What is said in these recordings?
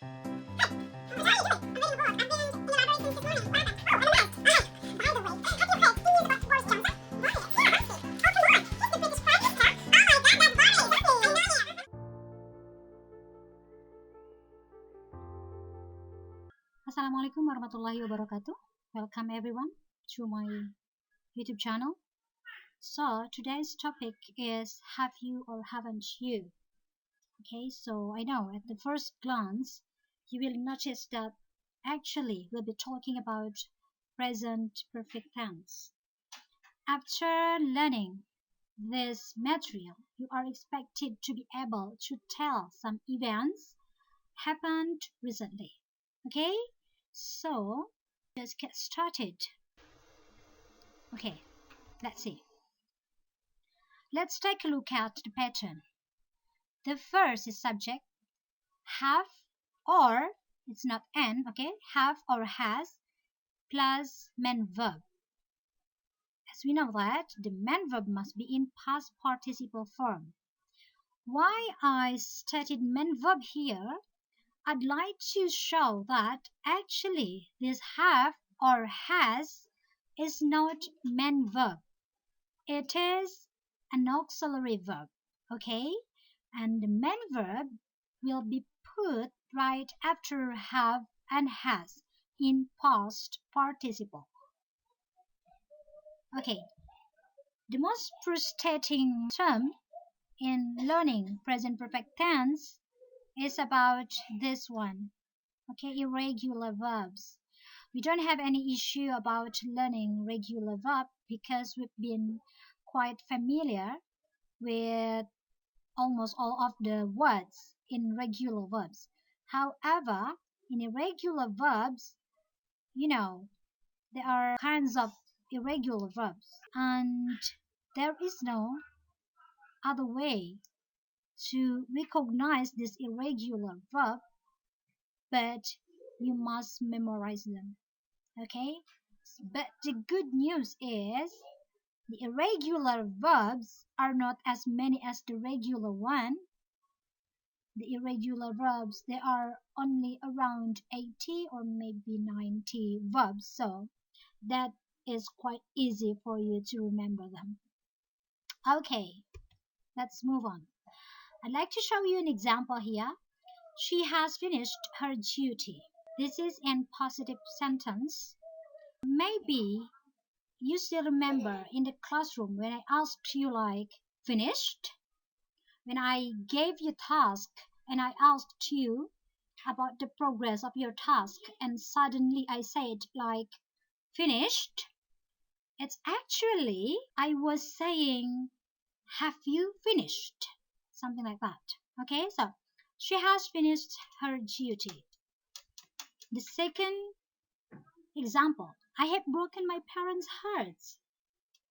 Assalamualaikum warahmatullahi wabarakatuh. Welcome everyone to my YouTube channel. So today's topic is have you or haven't you? Okay, so I know at the first glance you will notice that actually we'll be talking about present perfect tense. After learning this material, you are expected to be able to tell some events happened recently. Okay, so let's get started. Okay, let's see. Let's take a look at the pattern. The first is subject, have or, it's not and, okay, have or has plus main verb. As we know that the main verb must be in past participle form. Why I stated main verb here, I'd like to show that actually this have or has is not main verb. It is an auxiliary verb, okay? And the main verb will be put right after have and has in past participle. Okay, the most frustrating term in learning present perfect tense is about this one, okay, irregular verbs. We don't have any issue about learning regular verb because we've been quite familiar with almost all of the words in regular verbs. However, in irregular verbs, you know, there are kinds of irregular verbs, and there is no other way to recognize this irregular verb, but you must memorize them. Okay? But the good news is the irregular verbs are not as many as the regular one. The irregular verbs, there are only around 80 or maybe 90 verbs, so that is quite easy for you to remember them. Okay, let's move on. I'd like to show you an example here. She has finished her duty. This is in positive sentence. Maybe you still remember in the classroom when I asked you like finished, when I gave you task and I asked you about the progress of your task and suddenly I said like finished. It's actually I was saying have you finished, something like that. Okay, so she has finished her duty. The second example, I have broken my parents' hearts.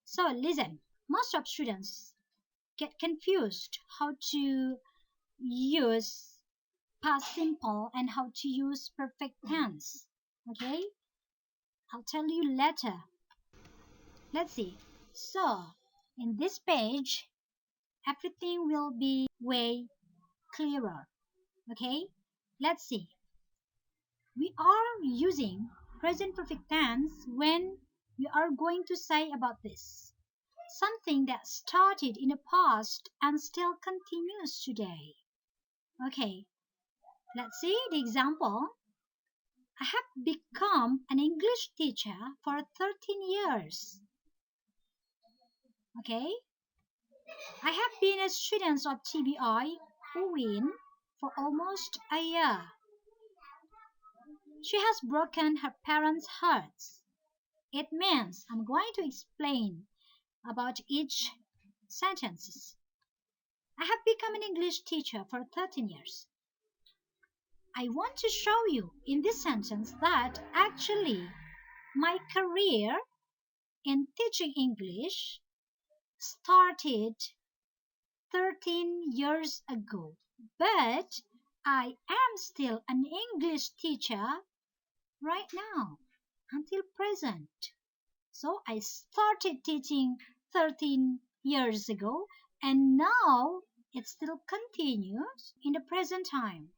So listen, most of students get confused how to use past simple and how to use perfect tense. Okay, I'll tell you later. Let's see. So in this page, everything will be way clearer. Okay, let's see. We are using present perfect tense when we are going to say about this. Something that started in the past and still continues today. Okay, let's see the example. I have become an English teacher for 13 years. Okay, I have been a student of TBI UWIN for almost a year. She has broken her parents' hearts. It means I'm going to explain about each sentences. I have become an English teacher for 13 years. I want to show you in this sentence that actually my career in teaching English started 13 years ago, but I am still an English teacher right now until present. So I started teaching 13 years ago and now it still continues in the present time.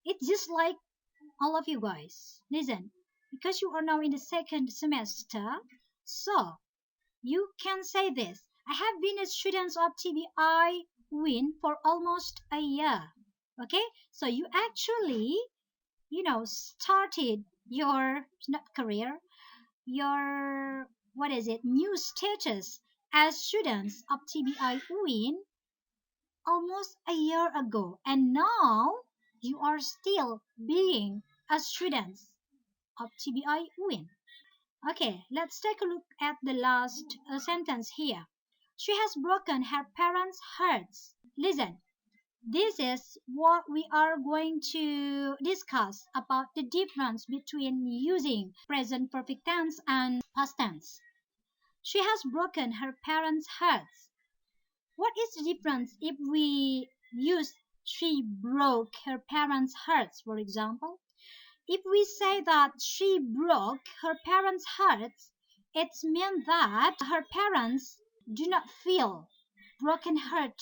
It's just like all of you guys. Listen, because you are now in the second semester, so you can say this. I have been a student of TBI Win for almost a year. Okay, so you actually, started your not career, your what is it, new status as students of TBI Win almost a year ago, and now you are still being a student of TBI Win. Okay, let's take a look at the last sentence here. She has broken her parents' hearts. Listen, this is what we are going to discuss about the difference between using present perfect tense and past tense. She has broken her parents' hearts. What is the difference if we use she broke her parents' hearts, for example? If we say that she broke her parents' hearts, it means that her parents do not feel broken heart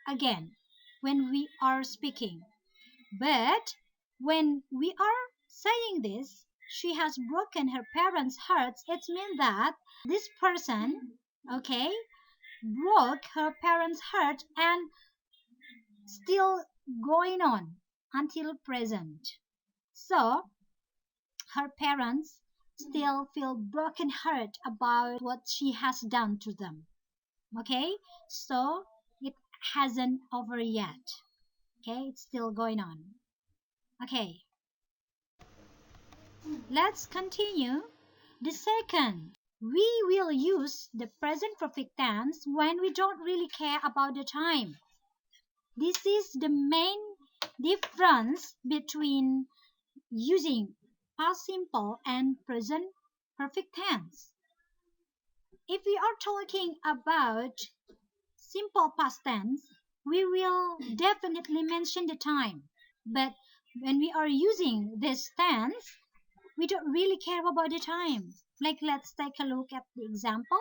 again when we are speaking. But when we are saying this, she has broken her parents' hearts, it means that this person, okay, broke her parents' heart and still going on until present. So her parents still feel broken heart about what she has done to them. Okay, so it hasn't over yet. Okay, it's still going on. Okay, let's continue. The second, we will use the present perfect tense when we don't really care about the time. This is the main difference between using past simple and present perfect tense. If we are talking about simple past tense, we will definitely mention the time. But when we are using this tense, we don't really care about the time. Like, let's take a look at the example.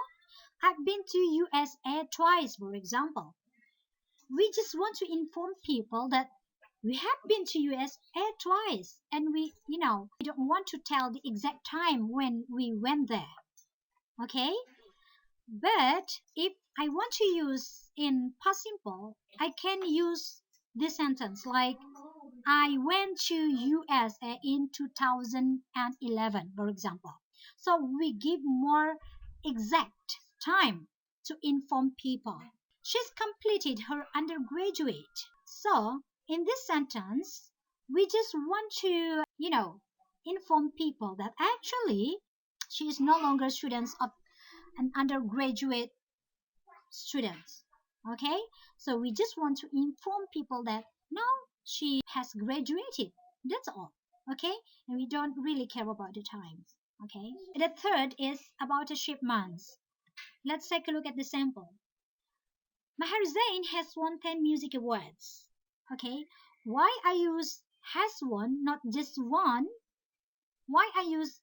I've been to USA twice, for example. We just want to inform people that we have been to USA twice, and we don't want to tell the exact time when we went there. Okay? But if I want to use in past simple, I can use this sentence like I went to USA in 2011, for example. So we give more exact time to inform people. She's completed her undergraduate. So in this sentence, we just want to, inform people that actually she is no longer students of an undergraduate students. Okay, so we just want to inform people that now she has graduated. That's all. Okay, and we don't really care about the times. Okay, the third is about achievements. Let's take a look at the sample. Maher Zain has won 10 music awards. Okay, why I use has won, not just one? Why I use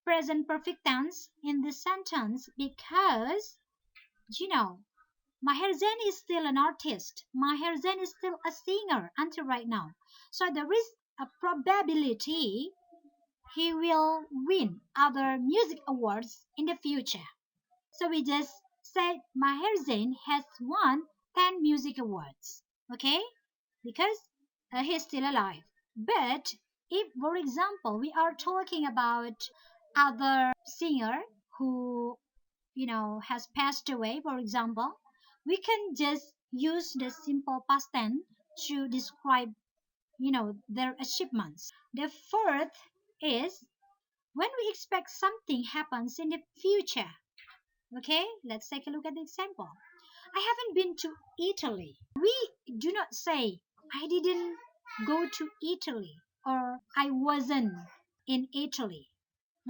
present perfect tense in this sentence? Because you know Maher Zain is still an artist. Maher Zain is still a singer until right now. So there is a probability he will win other music awards in the future. So we just said Maher Zain has won 10 music awards. Okay? Because he's still alive. But if, for example, we are talking about other singer who has passed away, for example, we can just use the simple past tense to describe, their achievements. The fourth is when we expect something happens in the future. Okay, let's take a look at the example. I haven't been to Italy. We do not say I didn't go to Italy or I wasn't in Italy.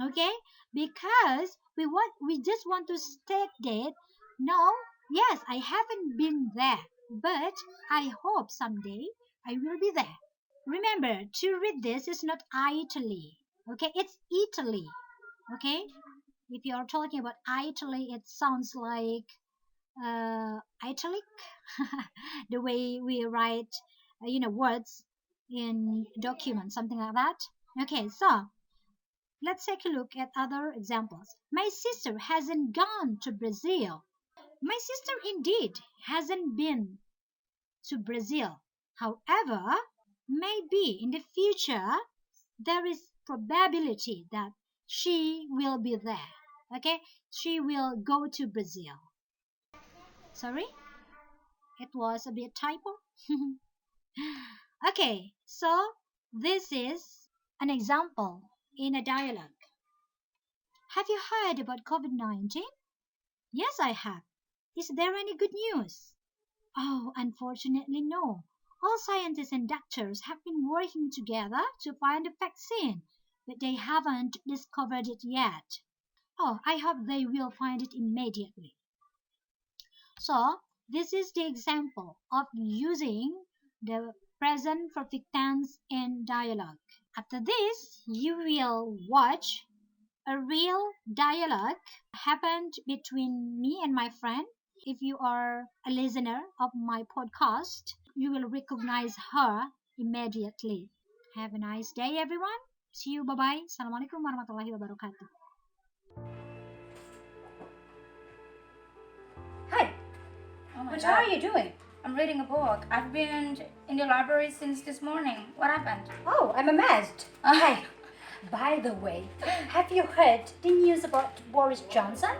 Okay, because we just want to state that no, yes, I haven't been there, but I hope someday I will be there. Remember, to read this is not Italy. Okay, it's Italy. Okay, if you are talking about Italy, it sounds like italic, the way we write words. in documents, something like that. Okay, so let's take a look at other examples. My sister hasn't gone to Brazil. My sister indeed hasn't been to Brazil. However, maybe in the future there is probability that she will be there. Okay, she will go to Brazil. Sorry, it was a bit typo. Okay, so this is an example in a dialogue. Have you heard about COVID-19? Yes, I have. Is there any good news? Oh, unfortunately, no. All scientists and doctors have been working together to find a vaccine, but they haven't discovered it yet. Oh, I hope they will find it immediately. So, this is the example of using the present perfect tense in dialogue. After this, you will watch a real dialogue happened between me and my friend. If you are a listener of my podcast, you will recognize her immediately. Have a nice day, everyone. See you. Bye bye. Assalamualaikum warahmatullahi wabarakatuh. Hi, Oh my what God. are you doing? I'm reading a book. I've been in the library since this morning. What happened? Oh, I'm amazed. Hey, by the way, have you heard the news about Boris Johnson?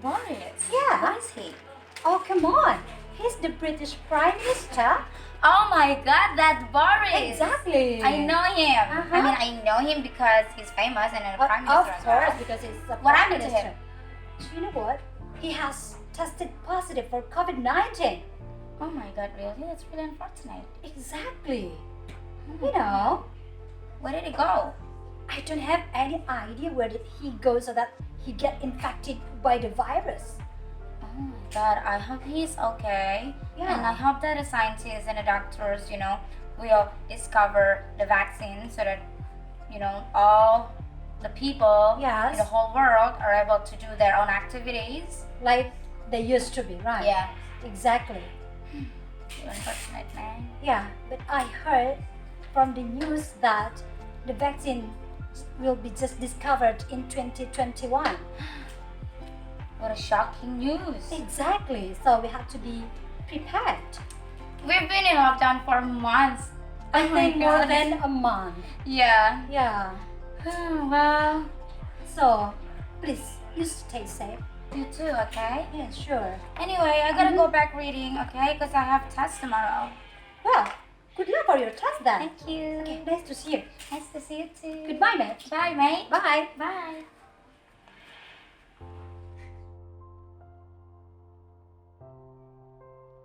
Boris. Yeah. Who is he? Oh, come on. He's the British Prime Minister. Oh my God, that's Boris. Exactly. I know him. Uh-huh. I mean, I know him because he's famous and a prime Of minister as course, well. because he's a What Prime happened to Minister. him? So you know what? He has tested positive for COVID-19. Oh my God, really? That's really unfortunate. Exactly. You know, Where did he go? I don't have any idea where did he go so that he get infected by the virus. Oh my God, I hope he's okay. Yeah. And I hope that the scientists and the doctors, will discover the vaccine so that, all the people Yes. in the whole world are able to do their own activities. Like they used to be, right? Yeah. Exactly. Unfortunate, man. Yeah, but I heard from the news that the vaccine will be just discovered in 2021. What a shocking news. Exactly. So we have to be prepared. We've been in lockdown for months. I Oh my think more God. than a month. Yeah. Yeah. Well, So please, you stay safe. you too, okay? Yeah, sure. Anyway, I gotta go back reading, okay? Because I have tests tomorrow. Well, good luck for your test then. Thank you. Okay, nice to see you. Nice to see you too. Goodbye, mate. Bye, mate. Bye. Bye.